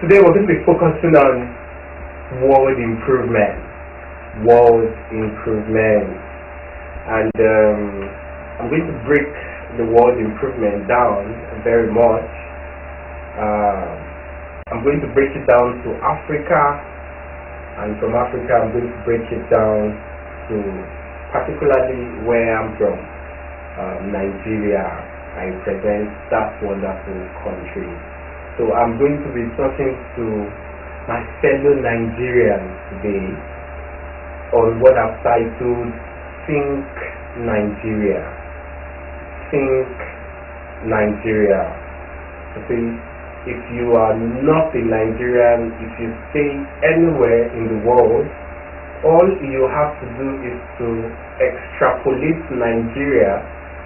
Today we're going to be focusing on world improvement. World improvement. And I'm going to break the world improvement down very much. I'm going to break it down to Africa, and from Africa I'm going to break it down to particularly where I'm from, Nigeria. I represent that wonderful country. So I'm going to be talking to my fellow Nigerians today on what I've titled Think Nigeria. Think Nigeria. See, if you are not a Nigerian, if you stay anywhere in the world, all you have to do is to extrapolate Nigeria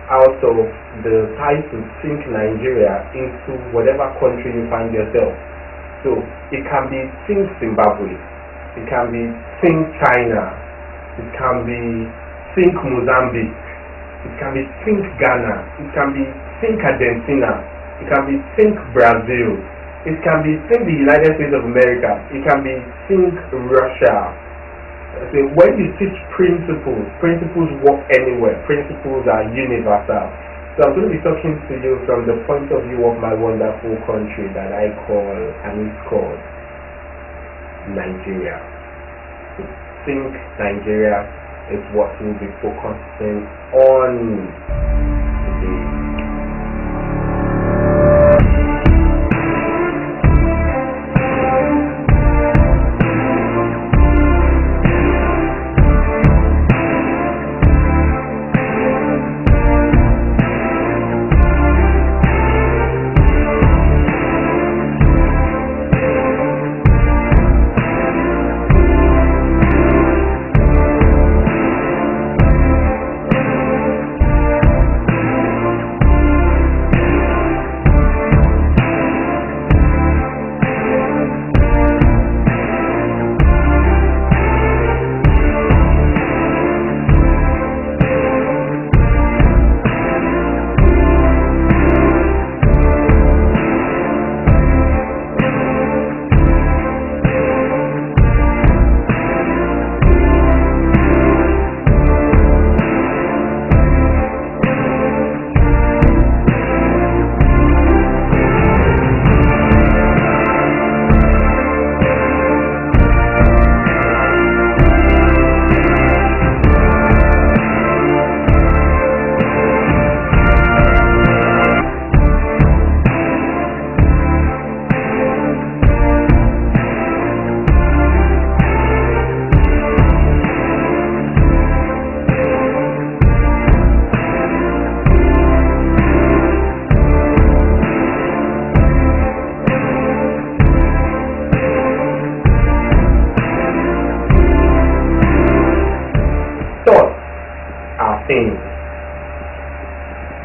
out of the title Think Nigeria into whatever country you find yourself. So it can be Think Zimbabwe, it can be Think China, it can be Think Mozambique, it can be Think Ghana, it can be Think Argentina, it can be Think Brazil, it can be Think the United States of America, it can be Think Russia. So when you teach principles work anywhere. Principles are universal. So I'm going to be talking to you from the point of view of my wonderful country that I call, and it's called Nigeria. So Think Nigeria is what we'll be focusing on today.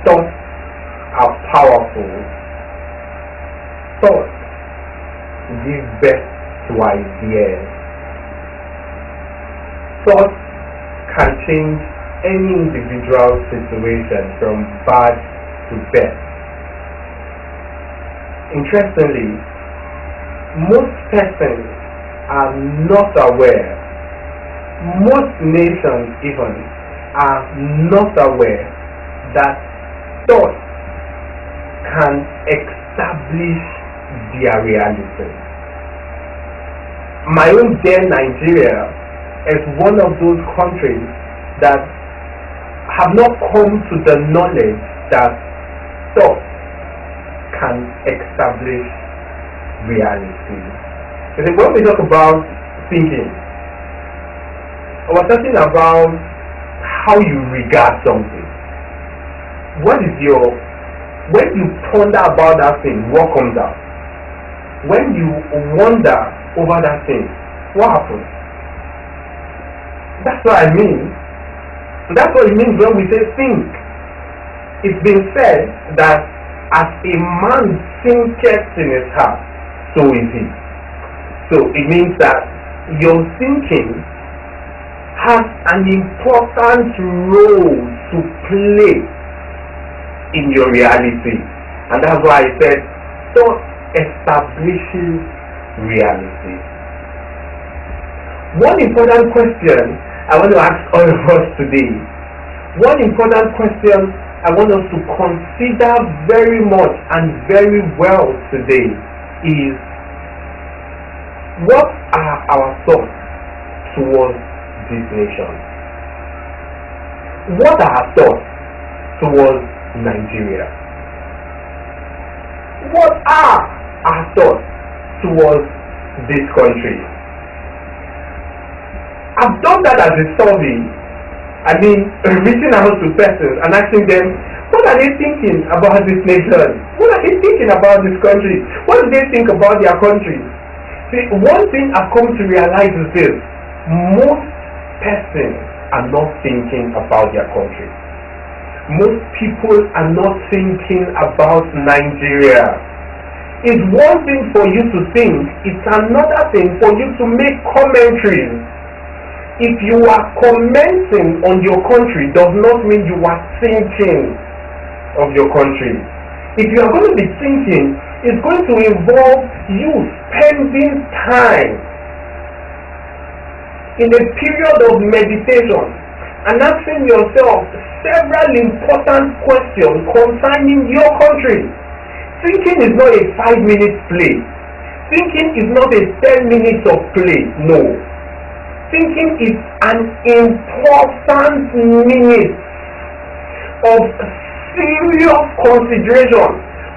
Thoughts are powerful. Thoughts give birth to ideas. Thoughts can change any individual situation from bad to best. Interestingly, most persons are not aware, most nations even are not aware that thoughts can establish their reality. My own dear Nigeria is one of those countries that have not come to the knowledge that thoughts can establish reality. So when we talk about thinking, we're talking about how you regard something. When you ponder about that thing, what comes out? When you wonder over that thing, what happens? That's what I mean. That's what it means when we say think. It's been said that as a man thinketh in his heart, so is he. So it means that your thinking has an important role to play in your reality. And that's why I said thought establishes reality. One important question I want to ask all of us today, one important question I want us to consider very much and very well today is, what are our thoughts towards this nation? What are our thoughts towards Nigeria? What are our thoughts towards this country? I've done that as a survey. Reaching out to persons and asking them, what are they thinking about this nation? What are they thinking about this country? What do they think about their country? See, one thing I've come to realize is this: most persons are not thinking about their country. Most people are not thinking about Nigeria. It's one thing for you to think, it's another thing for you to make commentaries. If you are commenting on your country, does not mean you are thinking of your country. If you are going to be thinking, it's going to involve you spending time in a period of meditation and asking yourself several important questions concerning your country. Thinking is not a 5-minute play. Thinking is not a 10 minutes of play. No. Thinking is an important minute of serious consideration,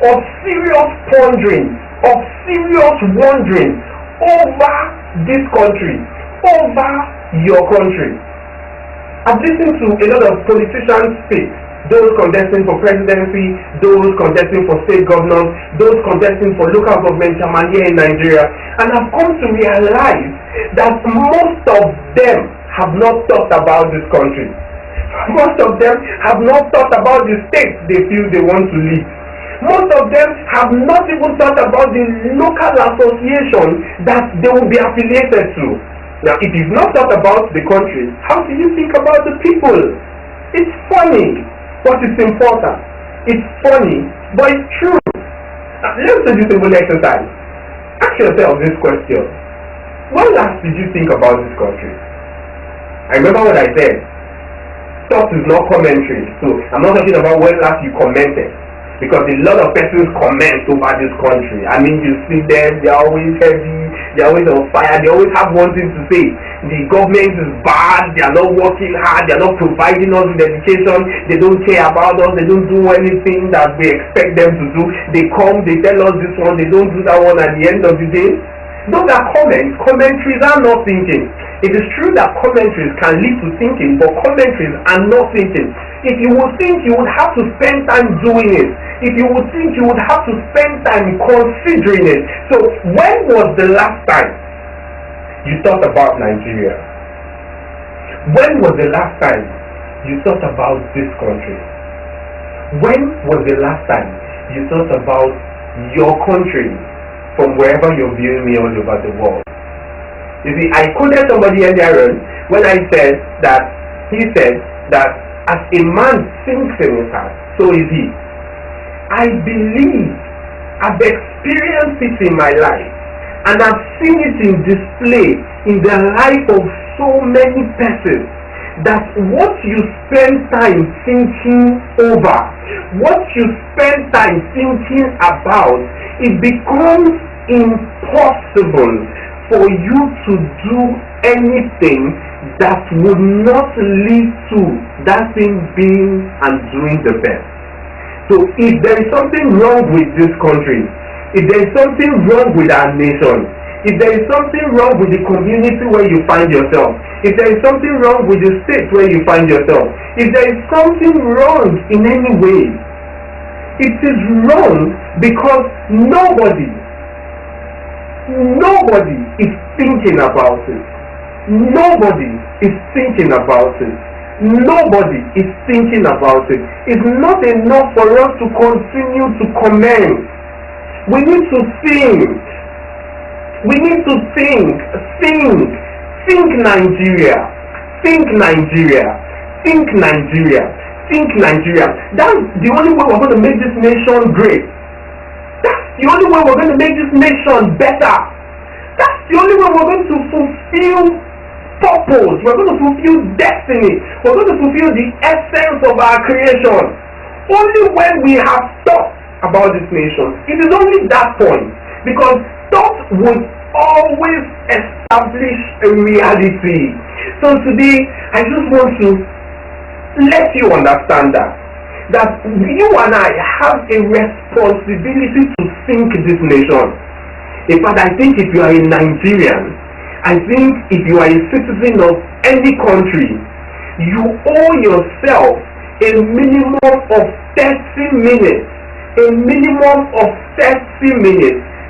of serious pondering, of serious wondering over this country, over your country. I've listened to a lot of politicians speak, those contesting for presidency, those contesting for state governors, those contesting for local government chairman here in Nigeria, and I've come to realize that most of them have not thought about this country. Most of them have not thought about the state they feel they want to lead. Most of them have not even thought about the local association that they will be affiliated to. Now, if you've not thought about the country, how do you think about the people? It's funny, but it's important. It's funny, but it's true. Now, let's do this simple exercise. Ask yourself this question: when last did you think about this country? I remember what I said. Thought is not commentary. So I'm not talking about when last you commented, because a lot of persons comment over this country. You see them, they're always heavy, they're always on fire, they always have one thing to say: the government is bad, they are not working hard, they are not providing us with education, they don't care about us, they don't do anything that we expect them to do. They come, they tell us this one, they don't do that one. At the end of the day, those are comments. Commentaries are not thinking. It is true that commentaries can lead to thinking, but commentaries are not thinking. If you would think, you would have to spend time doing it. If you would think, you would have to spend time considering it. So when was the last time you thought about Nigeria? When was the last time you thought about this country? When was the last time you thought about your country from wherever you're viewing me all over the world? You see, I quoted somebody earlier on when I said that, he said that as a man thinks in his heart, so is he. I believe, I've experienced it in my life, and I've seen it in display in the life of so many persons, that what you spend time thinking over, what you spend time thinking about, it becomes impossible for you to do anything that would not lead to that thing being and doing the best. So if there is something wrong with this country, if there is something wrong with our nation, if there is something wrong with the community where you find yourself, if there is something wrong with the state where you find yourself, if there is something wrong in any way, it is wrong because nobody is thinking about it. Nobody is thinking about it. Nobody is thinking about it. It's not enough for us to continue to comment. We need to think. We need to think. Think Nigeria. Think Nigeria. Think Nigeria. Think Nigeria. That's the only way we're going to make this nation great. That's the only way we're going to make this nation better. the only way we're going to fulfill purpose, we're going to fulfill destiny, we're going to fulfill the essence of our creation, only when we have thought about this nation. It is only that point, because thought would always establish a reality. So today, I just want to let you understand that you and I have a responsibility to think this nation. In fact, I think if you are a Nigerian, I think if you are a citizen of any country, you owe yourself a minimum of 30 minutes,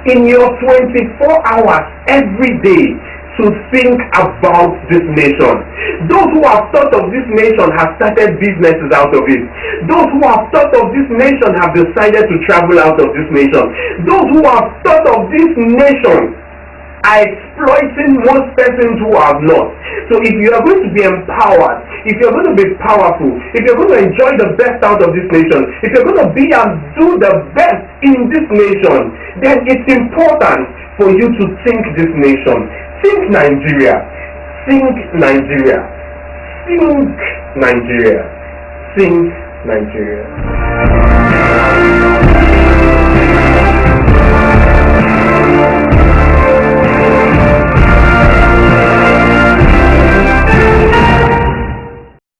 in your 24 hours every day to think about this nation. Those who have thought of this nation have started businesses out of it. Those who have thought of this nation have decided to travel out of this nation. Those who have thought of this nation are exploiting most persons who have not. So if you are going to be empowered, if you're going to be powerful, if you're going to enjoy the best out of this nation, if you're going to be and do the best in this nation, then it's important for you to think this nation. Think Nigeria. Think Nigeria. Think Nigeria. Think Nigeria.